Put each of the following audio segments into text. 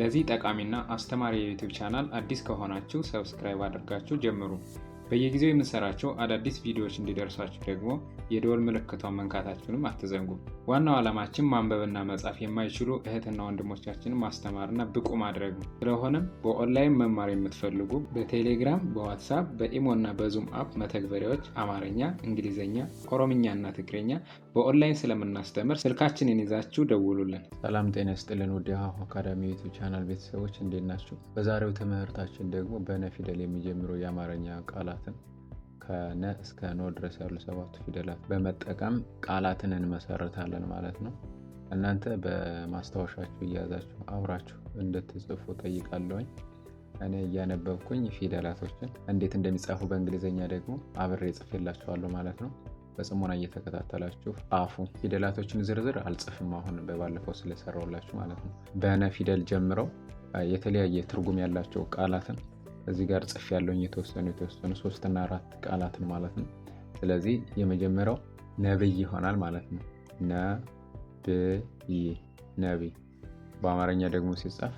ለዚህ ጠቃሚና አስተማሪ የዩትዩብ ቻናል አዲስ ከሆናችሁ ሰብስክርይብ አድርጋችሁ ጀምሩ። በየጊዜው የምንሰራቸው አዳዲስ ቪዲዮዎች እንዲደርሷችሁ ደግሞ የደወል ምልክቷን መንካታችሁንም አትዘንጉ። ዋናው ዓላማችን ማንበብና መጻፍ የማይችሉ እህትና ወንድሞቻችንን ማስተማርና ብቁ ማድረግ ነው። ስለሆነም በኦንላይን መማር የምትፈልጉ በቴሌግራም፣ በዋትስአፕ፣ በኢሞና በዙም አፕ መተግበሪያዎች አማርኛ፣ እንግሊዝኛ፣ ኦሮምኛና ትግርኛ በኦንላይን ስለምናስተምር ስልካችንን ይዛችሁ ደውሉልን። ሰላም ጤና ይስጥልን ውድ የሀሁ አካዳሚ ዩትዩብ ቻናል ቤተሰቦች እንዴት ናችሁ? በዛሬው ትምህርታችን ደግሞ በነ ፊደል የሚጀምሩ የአማርኛ ቃላትን ከነ እስከ ኖ ድረስ ያሉ 7 ፊደላት በመጠቀም ቃላትን እንመሰርታለን ማለት ነው። እናንተ በማስታወሻችሁ እያያዛችሁ አብራችሁ እንድትጽፉ ጠይቃለሁኝ። እኔ እያነበብኩኝ ፊደላቶችን እንዴት እንደሚጻፉ በእንግሊዝኛ ደግሞ አብሬ ጽፌላችኋለሁ ማለት ነው። በጽሞና እየተከታተላችሁ ጻፉ። ፊደላቶችን ዝርዝር አልጽፍም አሁን በባለፈው ስለሰራሁላችሁ ማለት ነው። በነ ፊደል ጀምረው የተለያየ ትርጉም ያላቸው ቃላትን እዚህ ጋር ጽፍ ያለውን የተወሰኑ 3 እና 4 ቃላትን ማለት ነው። ስለዚህ የመጀመሪያው ነብይ ይሆናል ማለት ነው። ነብይ ነብይ። በአማርኛ ደግሞ ሲጻፍ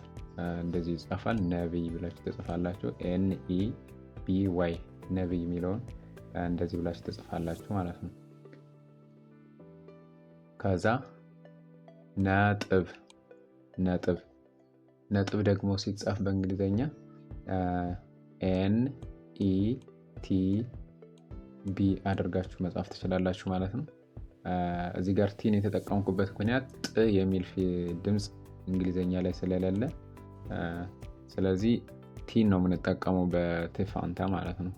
እንደዚህ ይጻፋል። ነብይ ብላችሁ ተጽፋላችሁ። NEBY ነብይ የሚለውን እንደዚህ ብላችሁ ተጽፋላችሁ ማለት ነው። ከዛ ነጥብ ነጥብ ነጥብ ደግሞ ሲጻፍ በእንግሊዝኛ NETB አድርጋችሁ መጻፍ ትችላላችሁ ማለት ነው። እዚህ ጋር ቲን የተጠቀምኩበት ምክንያት ጥ የሚል ድምፅ እንግሊዝኛ ላይ ስለሌለ ስለዚህ ቲን ነው የምንጠቀመው በቴፋንታ ማለት ነው።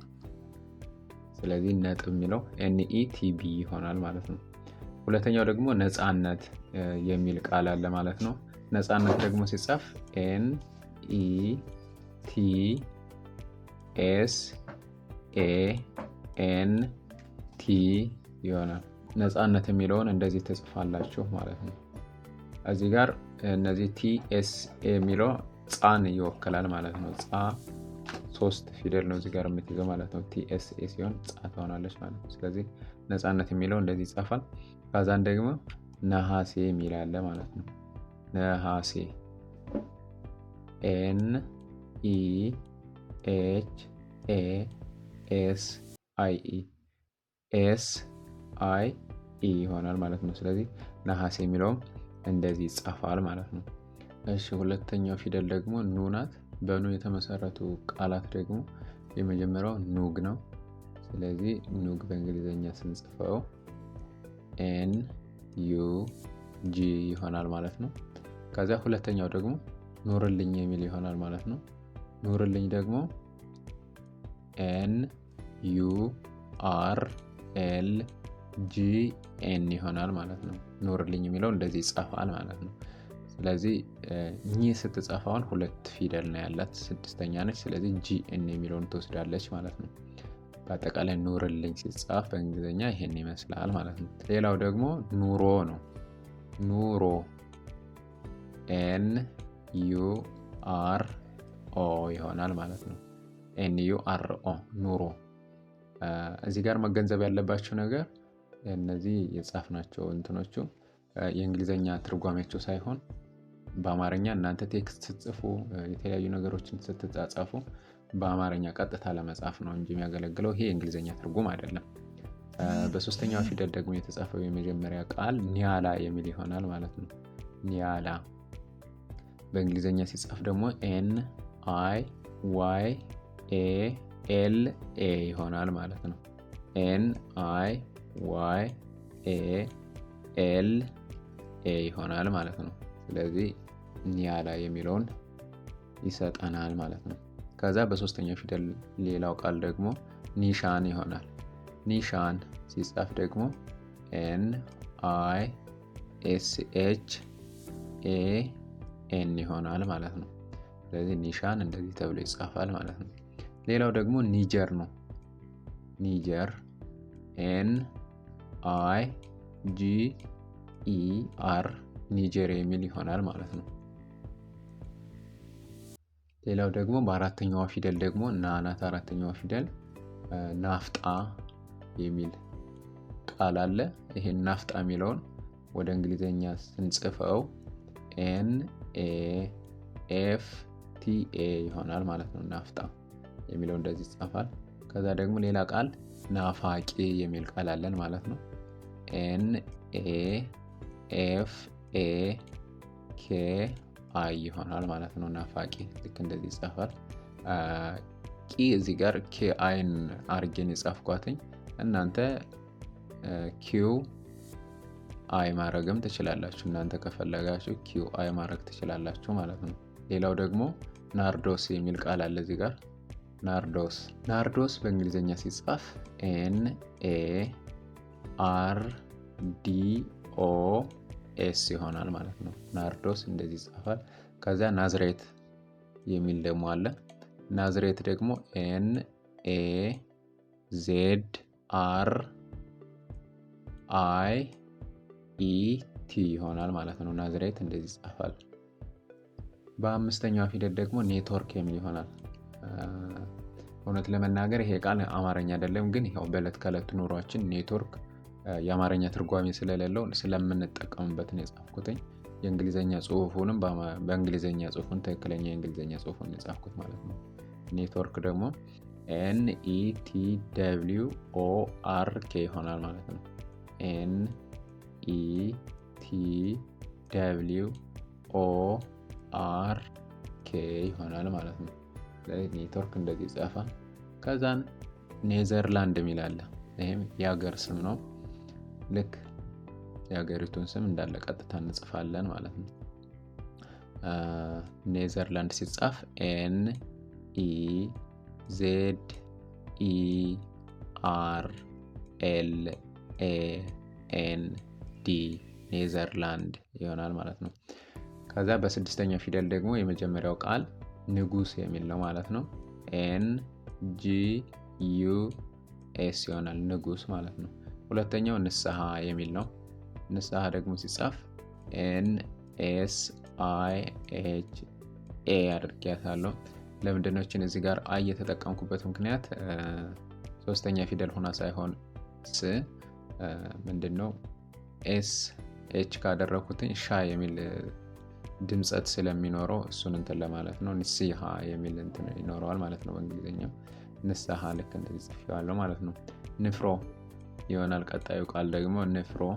ስለዚህ ነጥብ የሚለው NETB ይሆናል ማለት ነው። ሁለተኛው ደግሞ ነፃነት የሚል ቃል አለ ማለት ነው። ነፃነት ደግሞ ሲጻፍ NETSANT ይሆናል። ነፃነት የሚለውን እንደዚህ ተጽፋላችሁ ማለት ነው። እዚህ ጋር እነዚህ TSA የሚለው ጻን ይወክላል ማለት ነው። ጻ 3 ፊደል ነው እዚህ ጋር የምትይዘው ማለት ነው። TSA ሲሆን ጻ ትሆናለች ማለት ነው። ስለዚህ ነፃነት የሚለው እንደዚህ ይጻፋል። ከዛን ደግሞ ነሐሴ የሚል አለ ማለት ነው። ነሐሴ NEHASIE ይሆናል ማለት ነው። ስለዚህ ነሐሴ የሚለውም እንደዚህ ይጻፋል ማለት ነው። እሺ ሁለተኛው ፊደል ደግሞ ኑ ናት። በኑ የተመሰረቱ ቃላት ደግሞ የመጀመሪያው ኑግ ነው። ስለዚህ ኑግ በእንግሊዝኛ ስንጽፈው NUG ይሆናል ማለት ነው። ከዛ ሁለተኛው ደግሞ ኑርልኝ የሚል ይሆናል ማለት ነው። ኑርልኝ ደግሞ NURLGN ይሆናል ማለት ነው። ኑርልኝ የሚለው እንደዚህ ይጻፋል ማለት ነው። ስለዚህ ኝ ስትጻፋውን 2 ፊደል ነው ያላት፣ 6ኛ ነች። ስለዚህ GN የሚለውን ትወስዳለች ማለት ነው። በአጠቃላይ ኑርልኝ ሲጻፍ በእንግሊዝኛ ይሄን ይመስላል ማለት ነው። ሌላው ደግሞ ኑሮ ነው። ኑሮ NURO ይሆናል ማለት ነው። NURO ኑሮ። እዚህ ጋር መገንዘብ ያለባቸው ነገር እነዚህ የጻፍናቸው እንትኖቹ የእንግሊዝኛ ትርጓሜያቸው ሳይሆን በአማርኛ እናንተ ቴክስት ስትጽፉ የተለያዩ ነገሮችን ስትጻጻፉ በአማርኛ ቀጥታ ለመጻፍ ነው እንጂ የሚያገለግለው ይሄ የእንግሊዝኛ ትርጉም አይደለም። በሶስተኛው ፊደል ደግሞ የተጻፈው የመጀመሪያ ቃል ኒያላ የሚል ይሆናል ማለት ነው። ኒያላ በእንግሊዝኛ ሲጻፍ ደግሞ NIYALA ይሆናል ማለት ነው። NIYALA ይሆናል ማለት ነው። ስለዚህ ኒያላ የሚለውን ይሰጠናል ማለት ነው። ከዛ በሶስተኛው ፊደል ሌላው ቃል ደግሞ ኒሻን ይሆናል። ኒሻን ሲጻፍ ደግሞ NISHAN ይሆናል ማለት ነው። ስለዚህ ኒሻን እንደዚህ ተብሎ ይጻፋል ማለት ነው። ሌላው ደግሞ ኒጀር ነው። ኒጀር NIGER ኒጀር የሚል ይሆናል ማለት ነው። ሌላው ደግሞ በአራተኛዋ ፊደል ደግሞ ናናት። አራተኛዋ ፊደል ናፍጣ የሚል ቃል አለ። ይሄን ናፍጣ የሚለውን ወደ እንግሊዝኛ ስንጽፈው NAFTA ይሆናል ማለት ነው። ናፍጣ የሚለው እንደዚህ ይጻፋል። ከዛ ደግሞ ሌላ ቃል ናፋቂ የሚል ቃል አለን ማለት ነው። NAFAKI ይሆናል ማለት ነው። ናፋቂ ልክ እንደዚህ ይጻፋል። ቂ እዚህ ጋር KIን አርጌን የጻፍኳትኝ እናንተ QI ማድረግም ትችላላችሁ። እናንተ ከፈለጋችሁ QI ማድረግ ትችላላችሁ ማለት ነው። ሌላው ደግሞ ናርዶስ የሚል ቃል አለ እዚህ ጋር ናርዶስ በእንግሊዝኛ ሲጻፍ NARDOS ይሆናል ማለት ነው። ናርዶስ እንደዚህ ይጻፋል። ከዛ ናዝሬት የሚል ደግሞ አለ። ናዝሬት ደግሞ NAZRIET ይሆናል ማለት ነው። ናዝሬት እንደዚህ ይጻፋል። በአምስተኛው ፊደል ደግሞ ኔትወርክ የሚል ይሆናል። እውነት ለመናገር ይሄ ቃል አማርኛ አይደለም፣ ግን ያው በዕለት ከዕለት ኑሯችን ኔትወርክ የአማርኛ ትርጓሜ ስለሌለው ስለምንጠቀምበት ነው የጻፍኩትኝ። የእንግሊዘኛ ጽሁፉንም በእንግሊዘኛ ጽሁፉን ትክክለኛ የእንግሊዘኛ ጽሁፉን የጻፍኩት ማለት ነው። ኔትወርክ ደግሞ NETWORK ይሆናል ማለት ነው። NETWORK ይሆናል ማለት ነው። ኔትወርክ እንደዚህ ይጻፋል። ከዛን ኔዘርላንድ የሚል አለ። ይሄም የሀገር ስም ነው። ልክ የሀገሪቱን ስም እንዳለ ቀጥታ እንጽፋለን ማለት ነው። ኔዘርላንድ ሲጻፍ NEZERLAND ኔዘርላንድ ይሆናል ማለት ነው። ከዛ በስድስተኛው ፊደል ደግሞ የመጀመሪያው ቃል ንጉስ የሚል ነው ማለት ነው። NGUS ይሆናል ንጉስ ማለት ነው። ሁለተኛው ንስሐ የሚል ነው። ንስሐ ደግሞ ሲጻፍ NSIHA አድርጌያታለሁ። ለምንድነው እዚህ ጋር አይ የተጠቀምኩበት ምክንያት ሶስተኛ ፊደል ሆና ሳይሆን ምንድነው SH ካደረኩትኝ ሻ የሚል ድምጸት ስለሚኖረው እሱን እንትን ለማለት ነው። ንስሐ የሚል እንትን ይኖረዋል ማለት ነው በእንግሊዝኛው። ንስሐ ልክ እንደዚህ ጽፌዋለሁ ማለት ነው። ንፍሮ ይሆናል ቀጣዩ ቃል ደግሞ ንፍሮ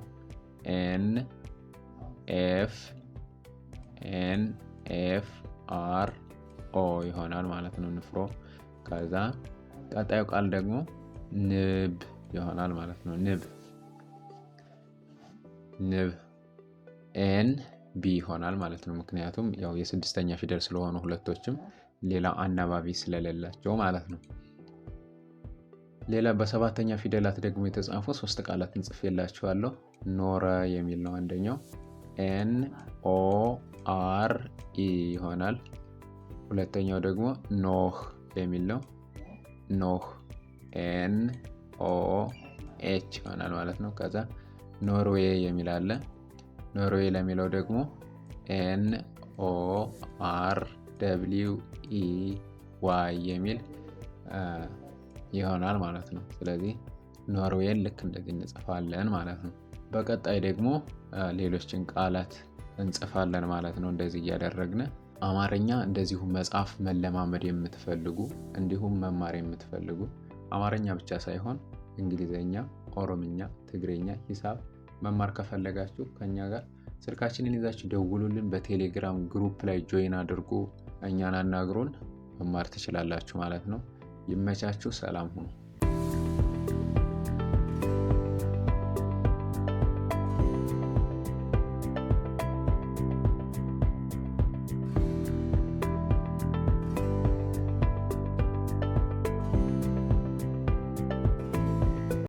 NFRO ይሆናል ማለት ነው። ንፍሮ። ከዛ ቀጣዩ ቃል ደግሞ ንብ ይሆናል ማለት ነው። ንብ NB ይሆናል ማለት ነው። ምክንያቱም ያው የስድስተኛ ፊደል ስለሆኑ ሁለቶችም ሌላ አናባቢ ስለሌላቸው ማለት ነው። ሌላ በሰባተኛ ፊደላት ደግሞ የተጻፉ ሶስት ቃላትን ጽፌላችኋለሁ። ኖረ የሚል ነው አንደኛው። NORE ይሆናል። ሁለተኛው ደግሞ ኖህ የሚል ነው። ኖህ NOH ይሆናል ማለት ነው። ከዛ ኖርዌይ የሚል አለ። ኖርዌይ ለሚለው ደግሞ NORWEY የሚል ይሆናል ማለት ነው። ስለዚህ ኖርዌይን ልክ እንደዚህ እንጽፋለን ማለት ነው። በቀጣይ ደግሞ ሌሎችን ቃላት እንጽፋለን ማለት ነው። እንደዚህ እያደረግን አማርኛ እንደዚሁ መጻፍ መለማመድ የምትፈልጉ እንዲሁም መማር የምትፈልጉ አማርኛ ብቻ ሳይሆን እንግሊዘኛ፣ ኦሮምኛ፣ ትግሬኛ፣ ሂሳብ መማር ከፈለጋችሁ ከኛ ጋር ስልካችንን ይዛችሁ ደውሉልን። በቴሌግራም ግሩፕ ላይ ጆይን አድርጉ። እኛን አናግሩን። መማር ትችላላችሁ ማለት ነው። ይመቻችሁ። ሰላም ሁኑ።